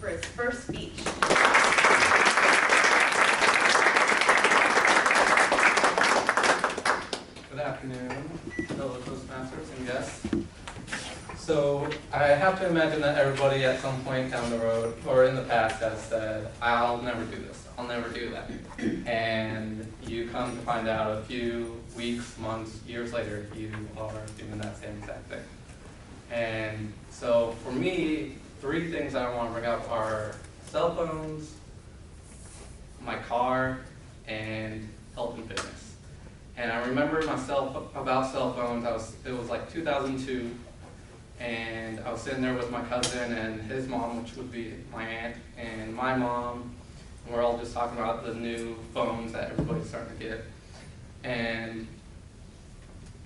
for his first speech. Good afternoon, fellow Toastmasters and guests. So I have to imagine that everybody at some point down the road or in the past has said, I'll never do this, I'll never do that. And you come to find out a few weeks, months, years later, you are doing that same exact thing. And so for me, three things I want to bring up are cell phones, my car, and health and fitness. And I remember myself about cell phones, it was like 2002, and I was sitting there with my cousin and his mom, which would be my aunt, and my mom, and we're all just talking about the new phones that everybody's starting to get. And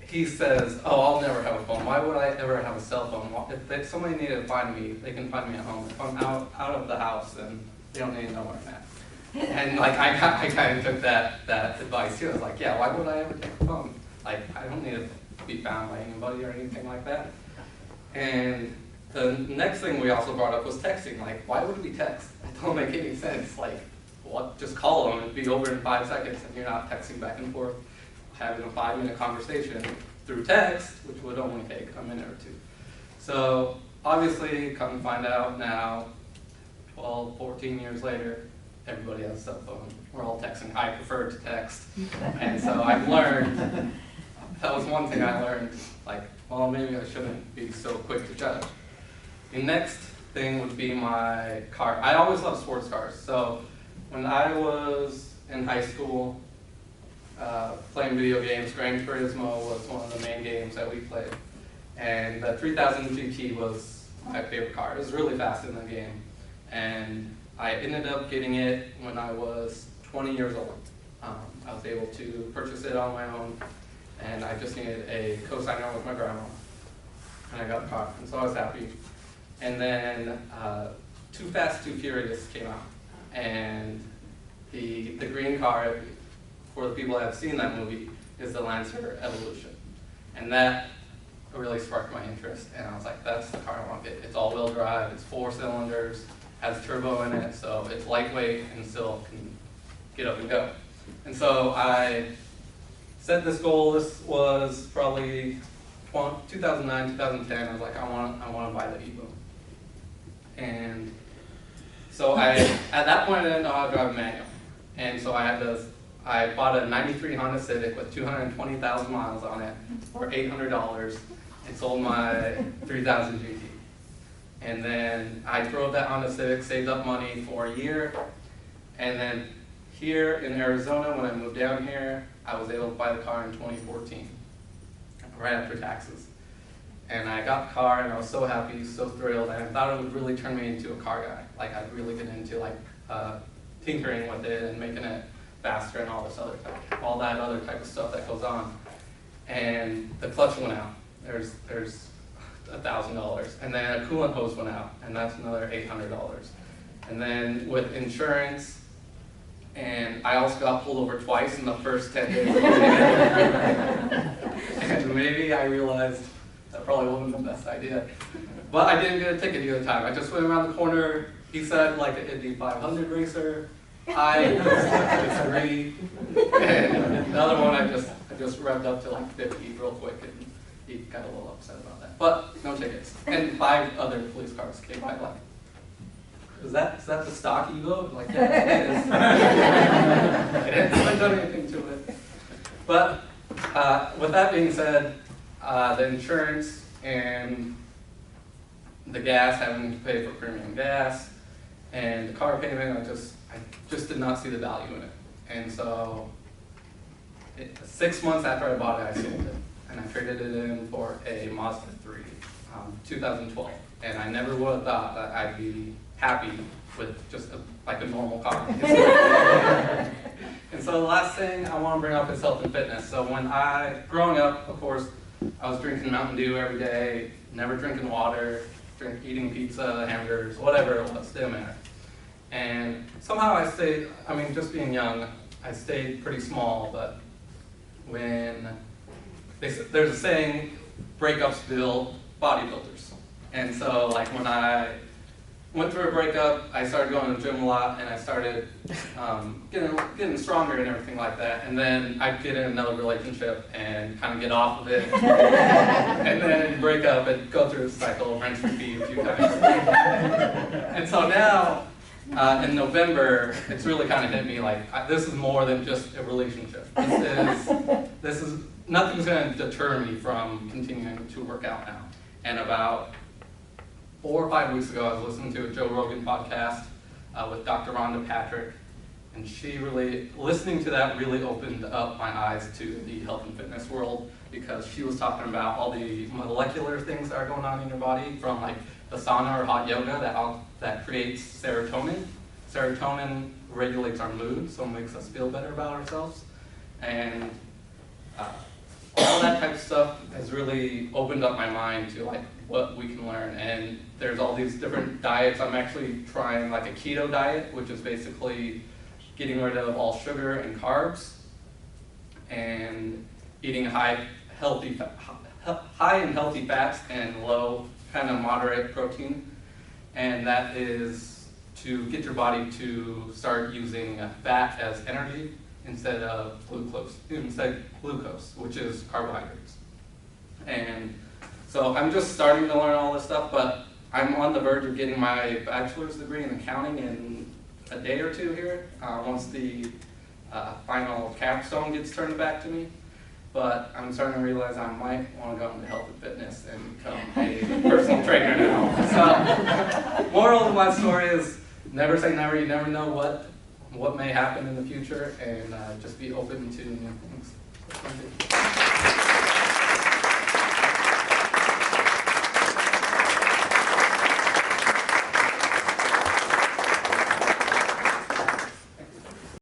he says, oh, I'll never have a phone. Why would I ever have a cell phone? If somebody needed to find me, they can find me at home. If I'm out of the house, then they don't need to know where I'm at. And like I kind of took that advice too. I was like, yeah, why would I ever take a phone? Like I don't need to be found by anybody or anything like that. And the next thing we also brought up was texting. Like, why would we text? It don't make any sense. Like, what? Just call them. It'd be over in 5 seconds, and you're not texting back and forth, having a 5-minute conversation through text, which would only take a minute or two. So obviously, come to find out now, 12, 14 years later, everybody has a cell phone. We're all texting. I prefer to text. And so I've learned, that was one thing I learned, like, well, maybe I shouldn't be so quick to judge. The next thing would be my car. I always loved sports cars. So when I was in high school, playing video games, Gran Turismo was one of the main games that we played. And the 3000 GT was my favorite car. It was really fast in the game. And I ended up getting it when I was 20 years old. I was able to purchase it on my own, and I just needed a co-signer with my grandma. And I got the car, and so I was happy. And then Too Fast, Too Furious came out. And the green car, for the people that have seen that movie, is the Lancer Evolution. And that really sparked my interest, and I was like, that's the car I want to get. It's all-wheel drive, it's 4 cylinders, has turbo in it, so it's lightweight and still can get up and go. And so I set this goal. This was probably 2009, 2010. I was like, I want to buy the Evo. And so at that point I didn't know how to drive a manual. And so I bought a 93 Honda Civic with 220,000 miles on it for $800 and sold my 3000 GT. And then I drove that Honda Civic, saved up money for a year, and then here in Arizona, when I moved down here, I was able to buy the car in 2014, right after taxes. And I got the car, and I was so happy, so thrilled, and I thought it would really turn me into a car guy. Like I'd really get into like tinkering with it and making it faster and all that other type of stuff that goes on. And the clutch went out. There's $1,000, and then a coolant hose went out, and that's another $800. And then with insurance, and I also got pulled over twice in the first 10 days. And maybe I realized that probably wasn't the best idea. But I didn't get a ticket either time. I just went around the corner. He said like an Indy 500 racer. I disagreed. And the other one I just revved up to like 50 real quick, and he got a little upset about that. But no tickets. And 5 other police cars came by like, is that the stock Evo? Like, yeah, it is. I haven't done anything to it. But with that being said, the insurance and the gas, having to pay for premium gas, and the car payment, I just did not see the value in it. And so 6 months after I bought it, I sold it. And I traded it in for a Mazda 3, 2012. And I never would have thought that I'd be happy with just like a normal car. And so the last thing I want to bring up is health and fitness. So growing up, of course, I was drinking Mountain Dew every day, never drinking water, eating pizza, hamburgers, whatever it was, didn't matter. And somehow I stayed, just being young, I stayed pretty small, but when there's a saying, breakups build bodybuilders. And so like when I went through a breakup. I started going to the gym a lot, and I started getting stronger and everything like that. And then I'd get in another relationship and kind of get off of it, and then break up and go through the cycle, rinse, repeat a few times. And so now, in November, it's really kind of hit me like, this is more than just a relationship. This is nothing's going to deter me from continuing to work out now. And about 4 or 5 weeks ago, I was listening to a Joe Rogan podcast with Dr. Rhonda Patrick, and listening to that really opened up my eyes to the health and fitness world, because she was talking about all the molecular things that are going on in your body, from like the sauna or hot yoga that creates serotonin. Serotonin regulates our mood, so it makes us feel better about ourselves. And all that type of stuff has really opened up my mind to like what we can learn. And there's all these different diets. I'm actually trying like a keto diet, which is basically getting rid of all sugar and carbs and eating high and healthy fats and low kind of moderate protein. And that is to get your body to start using fat as energy instead of glucose, which is carbohydrates. And so I'm just starting to learn all this stuff, but I'm on the verge of getting my bachelor's degree in accounting in a day or two here, once the final capstone gets turned back to me. But I'm starting to realize I might want to go into health and fitness and become a personal trainer now. So, moral of my story is never say never. You never know what may happen in the future, and just be open to new things. Thank you.